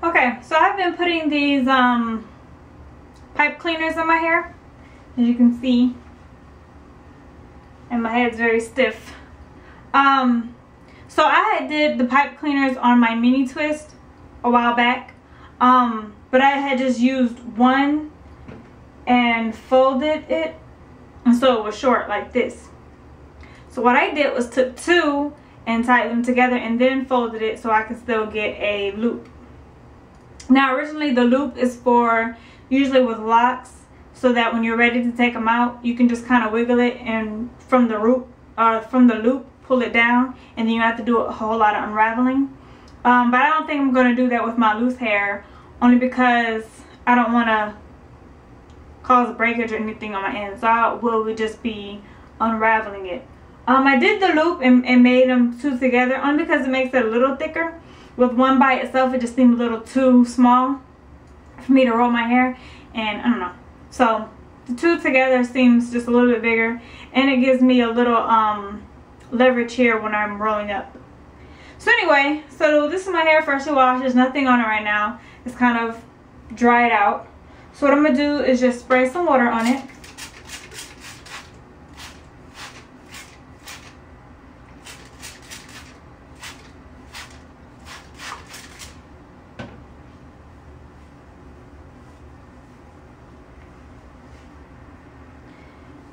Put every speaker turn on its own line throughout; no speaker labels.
Okay, so I've been putting these pipe cleaners in my hair, as you can see, and my head's very stiff. So I did the pipe cleaners on my mini twist a while back, but I had just used one and folded it, and so it was short like this. So what I did was took two and tied them together and then folded it so I could still get a loop. Now originally the loop is for usually with locks, so that when you're ready to take them out, you can just kind of wiggle it and from the loop pull it down, and then you have to do a whole lot of unraveling. But I don't think I'm going to do that with my loose hair, only because I don't want to cause a breakage or anything on my end, so I will just be unraveling it. I did the loop and made them two together only because it makes it a little thicker. With one by itself, it just seemed a little too small for me to roll my hair, and I don't know. So the two together seems just a little bit bigger, and it gives me a little leverage here when I'm rolling up. So anyway, so this is my hair freshly washed. There's nothing on it right now. It's kind of dried out. So what I'm going to do is just spray some water on it.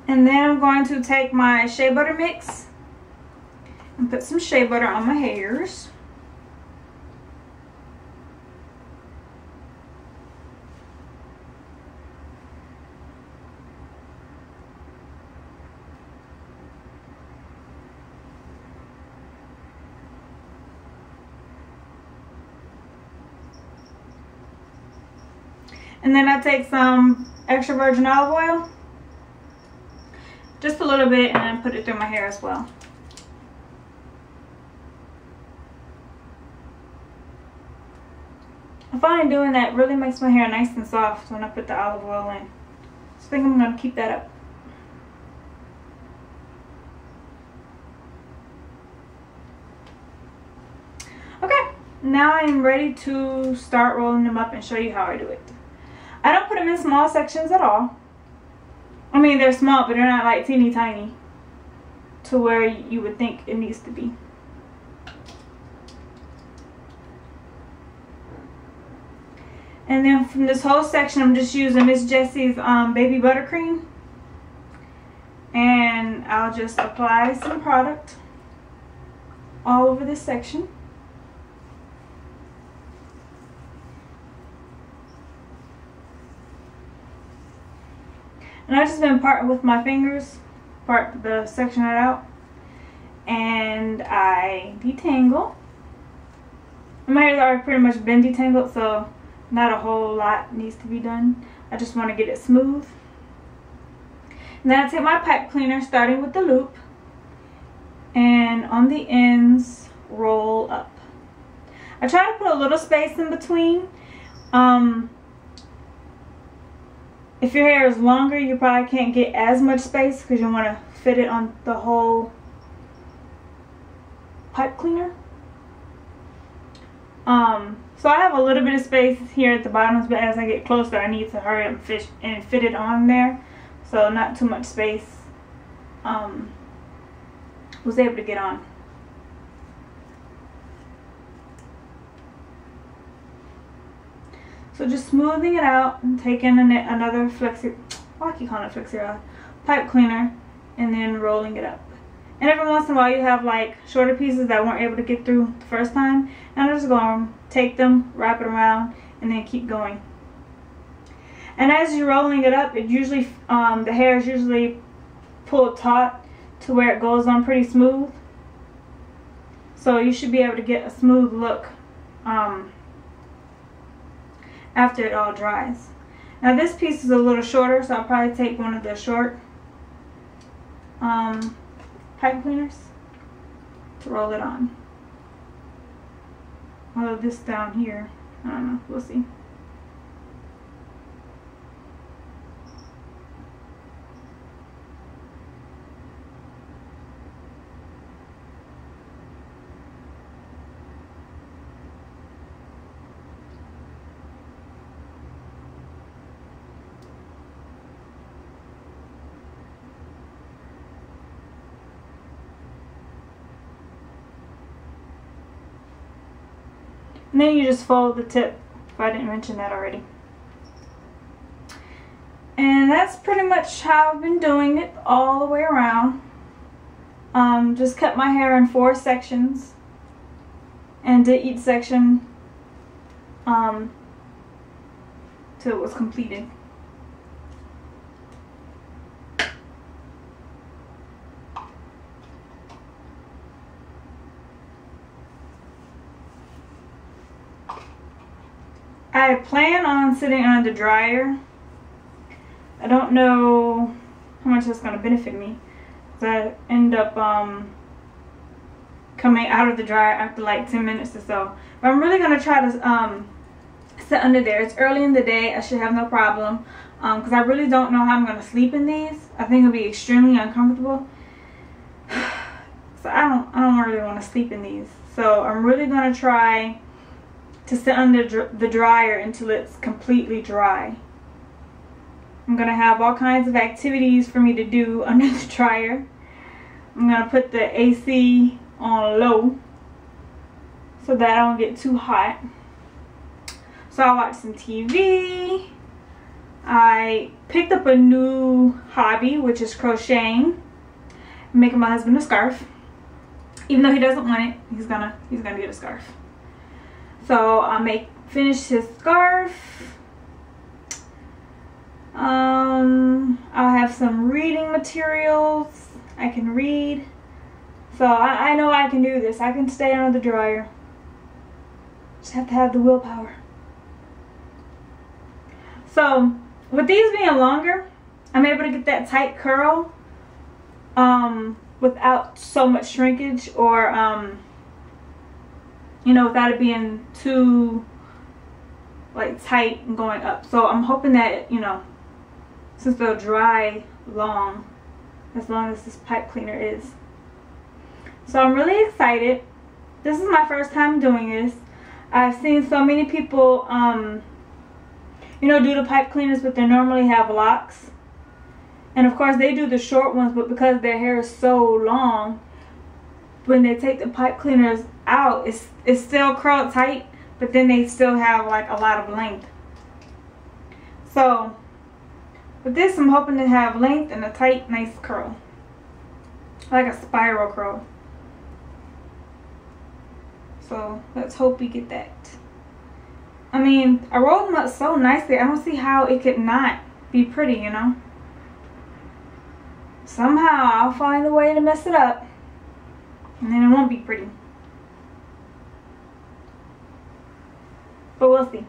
And then I'm going to take my shea butter mix and put some shea butter on my hairs. And then I take some extra virgin olive oil, just a little bit, and then put it through my hair as well. I find doing that really makes my hair nice and soft when I put the olive oil in. So I think I'm going to keep that up. Okay, now I'm ready to start rolling them up and show you how I do it. I don't put them in small sections at all. I mean, they're small, but they're not like teeny tiny to where you would think it needs to be. And then from this whole section, I'm just using Miss Jessie's baby buttercream, and I'll just apply some product all over this section. And I've just been parting with my fingers, part the section out, and I detangle. And my hair's already pretty much been detangled, so not a whole lot needs to be done. I just want to get it smooth. And then I take my pipe cleaner, starting with the loop, and on the ends, roll up. I try to put a little space in between. If your hair is longer, you probably can't get as much space because you want to fit it on the whole pipe cleaner. So I have a little bit of space here at the bottom, but as I get closer, I need to hurry up and fit it on there. So not too much space was able to get on. So just smoothing it out and taking another I keep calling it flexi pipe cleaner, and then rolling it up. And every once in a while you have like shorter pieces that weren't able to get through the first time, and I'm just going to take them, wrap it around, and then keep going. And as you're rolling it up, it usually the hair is usually pulled taut to where it goes on pretty smooth. So you should be able to get a smooth look after it all dries. Now this piece is a little shorter, so I'll probably take one of the short pipe cleaners to roll it on. Although this down here, I don't know, we'll see. And then you just fold the tip, if I didn't mention that already. And that's pretty much how I've been doing it all the way around. Just cut my hair in 4 sections and did each section till it was completed. I plan on sitting on the dryer. I don't know how much that's going to benefit me, because I end up coming out of the dryer after like 10 minutes or so. But I'm really going to try to sit under there. It's early in the day. I should have no problem, because I really don't know how I'm going to sleep in these. I think it'll be extremely uncomfortable. So I don't really want to sleep in these. So I'm really going to try to sit under the dryer until it's completely dry. I'm going to have all kinds of activities for me to do under the dryer. I'm going to put the AC on low so that I don't get too hot. So I'll watch some TV. I picked up a new hobby, which is crocheting. I'm making my husband a scarf. Even though he doesn't want it, he's gonna get a scarf. So I'll finish his scarf. I'll have some reading materials I can read. So I know I can do this. I can stay under the dryer. Just have to have the willpower. So with these being longer, I'm able to get that tight curl without so much shrinkage, or you know, without it being too like tight and going up. So I'm hoping that, you know, since they'll dry as long as this pipe cleaner is. So I'm really excited. This is my first time doing this. I've seen so many people you know, do the pipe cleaners, but they normally have locks. And of course they do the short ones, but because their hair is so long, when they take the pipe cleaners out, it's still curled tight, but then they still have like a lot of length. So with this, I'm hoping to have length and a tight, nice curl, like a spiral curl. So let's hope we get that. I mean, I rolled them up so nicely. I don't see how it could not be pretty, you know. Somehow I'll find a way to mess it up, and then it won't be pretty. But we'll see.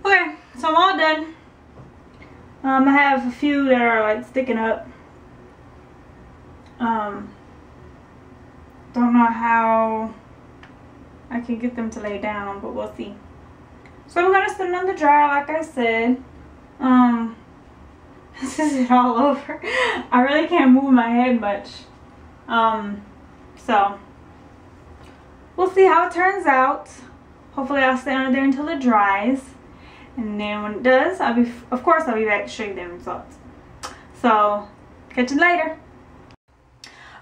Okay, so I'm all done. I have a few that are like sticking up. Don't know how I can get them to lay down, but we'll see. So I'm gonna sit on the dryer, like I said. This is it all over. I really can't move my head much. So we'll see how it turns out. Hopefully I'll stay under there until it dries, and then when it does, of course I'll be back to show you the results. So catch you later.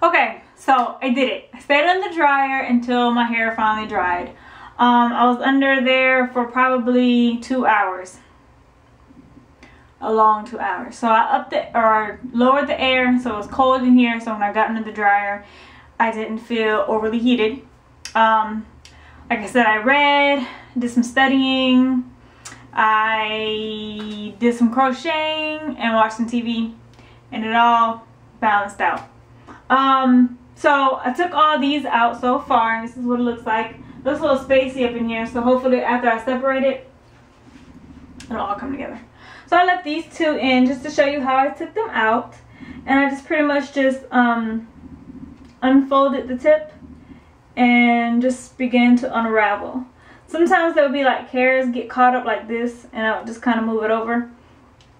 Okay, so I did it. I stayed on the dryer until my hair finally dried. I was under there for probably 2 hours. A long 2 hours. So I lowered the air, so it was cold in here, so when I got under the dryer I didn't feel overly heated. Like I said, I read, did some studying, I did some crocheting, and watched some TV, and it all balanced out. So I took all these out so far, and this is what it looks like. It looks a little spacey up in here, so hopefully after I separate it, it'll all come together. So I left these two in just to show you how I took them out, and I just pretty much just unfolded the tip and just began to unravel. Sometimes there would be like hairs get caught up like this, and I would just kind of move it over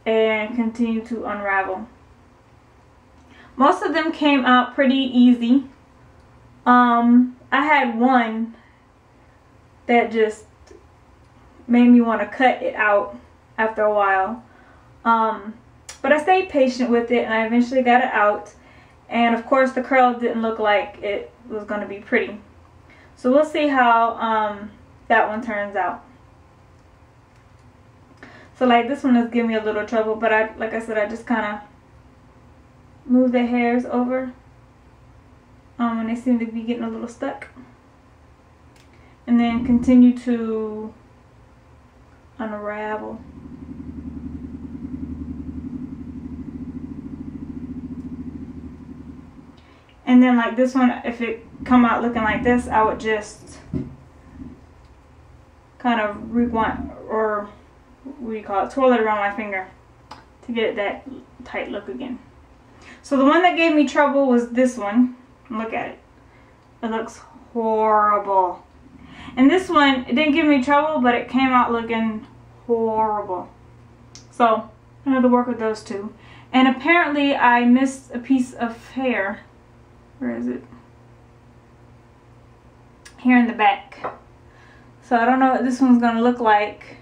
and continue to unravel. Most of them came out pretty easy. I had one that just made me want to cut it out after a while. But I stayed patient with it, and I eventually got it out. And of course the curl didn't look like it was going to be pretty. So we'll see how that one turns out. So like this one is giving me a little trouble, but like I said, I just kind of move the hairs over and they seem to be getting a little stuck. And then continue to unravel. And then like this one, if it come out looking like this, I would just kind of rewind, or what do you call it, twirl it around my finger to get it that tight look again. So the one that gave me trouble was this one. Look at it. It looks horrible. And this one, it didn't give me trouble, but it came out looking horrible. So I have to work with those two. And apparently I missed a piece of hair. Where is it? Here in the back. So I don't know what this one's gonna look like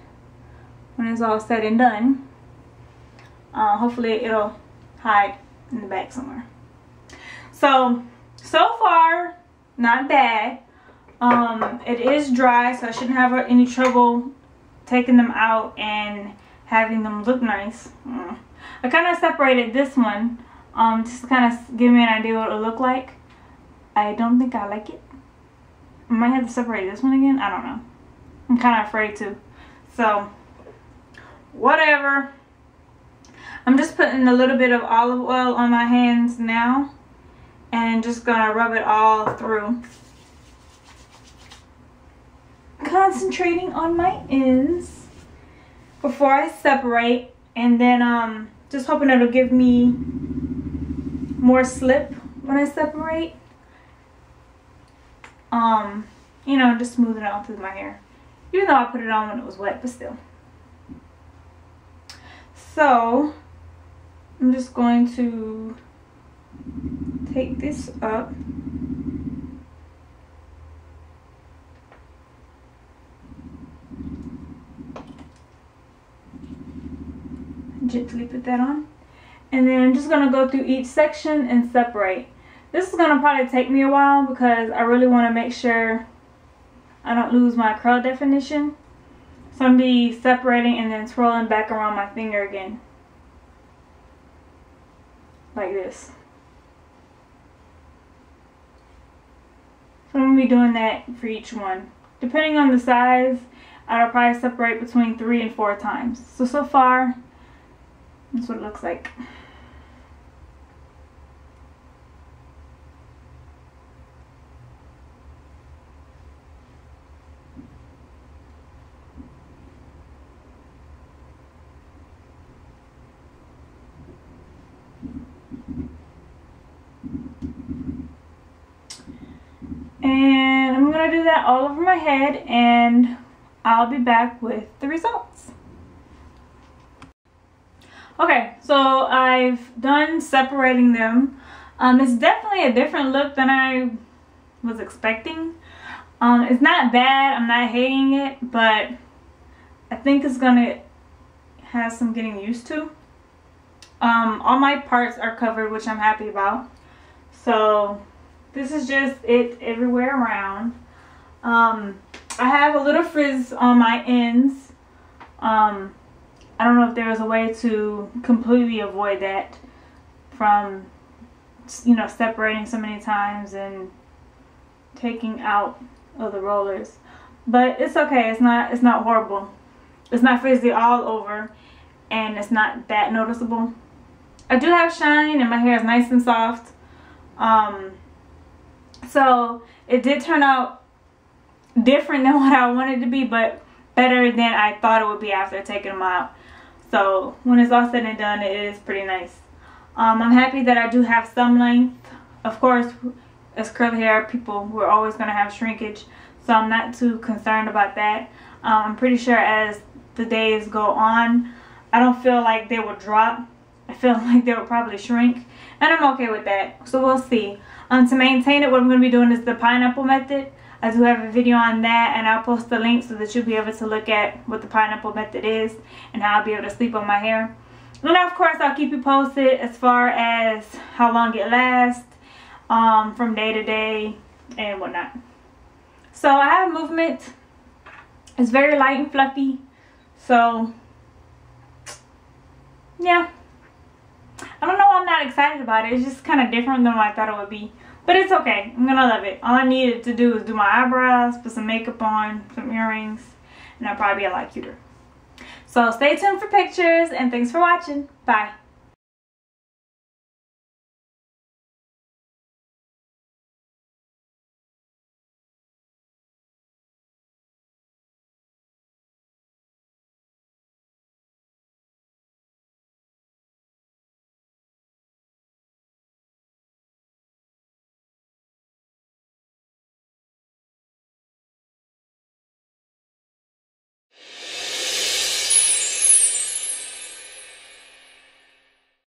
when it's all said and done. Hopefully it'll hide in the back somewhere. So far, not bad. It is dry, so I shouldn't have any trouble taking them out and having them look nice. I kind of separated this one just to kind of give me an idea what it will look like. I don't think I like it. I might have to separate this one again. I don't know. I'm kind of afraid to. So, whatever. I'm just putting a little bit of olive oil on my hands now and just gonna rub it all through. Concentrating on my ends before I separate, and then just hoping it'll give me more slip when I separate. You know, just smooth it out through my hair. Even though I put it on when it was wet, but still. So I'm just going to take this up. Gently put that on. And then I'm just going to go through each section and separate. This is going to probably take me a while because I really want to make sure I don't lose my curl definition. So I'm going to be separating and then twirling back around my finger again. Like this. So I'm going to be doing that for each one. Depending on the size, I'll probably separate between 3 and 4 times. So far, that's what it looks like. And I'm going to do that all over my head, and I'll be back with the results. Okay, so I've done separating them. It's definitely a different look than I was expecting. It's not bad, I'm not hating it, but I think it's going to have some getting used to. All my parts are covered, which I'm happy about. So this is just it everywhere around. I have a little frizz on my ends. I don't know if there was a way to completely avoid that from, you know, separating so many times and taking out of the rollers. But it's okay. It's not horrible. It's not frizzy all over, and it's not that noticeable. I do have shine, and my hair is nice and soft. So it did turn out different than what I wanted it to be, but better than I thought it would be after taking them out. So when it's all said and done, it is pretty nice. I'm happy that I do have some length. Of course, as curly hair people, we're always going to have shrinkage, so I'm not too concerned about that. I'm pretty sure as the days go on, I don't feel like they will drop. I feel like they will probably shrink, and I'm okay with that. So we'll see. To maintain it, what I'm going to be doing is the pineapple method. I do have a video on that, and I'll post the link so that you'll be able to look at what the pineapple method is and how I'll be able to sleep on my hair. And of course, I'll keep you posted as far as how long it lasts, from day to day and whatnot. So I have movement. It's very light and fluffy. So yeah, I don't know why I'm not excited about it. It's just kind of different than what I thought it would be. But it's okay. I'm gonna love it. All I needed to do is do my eyebrows, put some makeup on, some earrings, and I'll probably be a lot cuter. So stay tuned for pictures, and thanks for watching. Bye.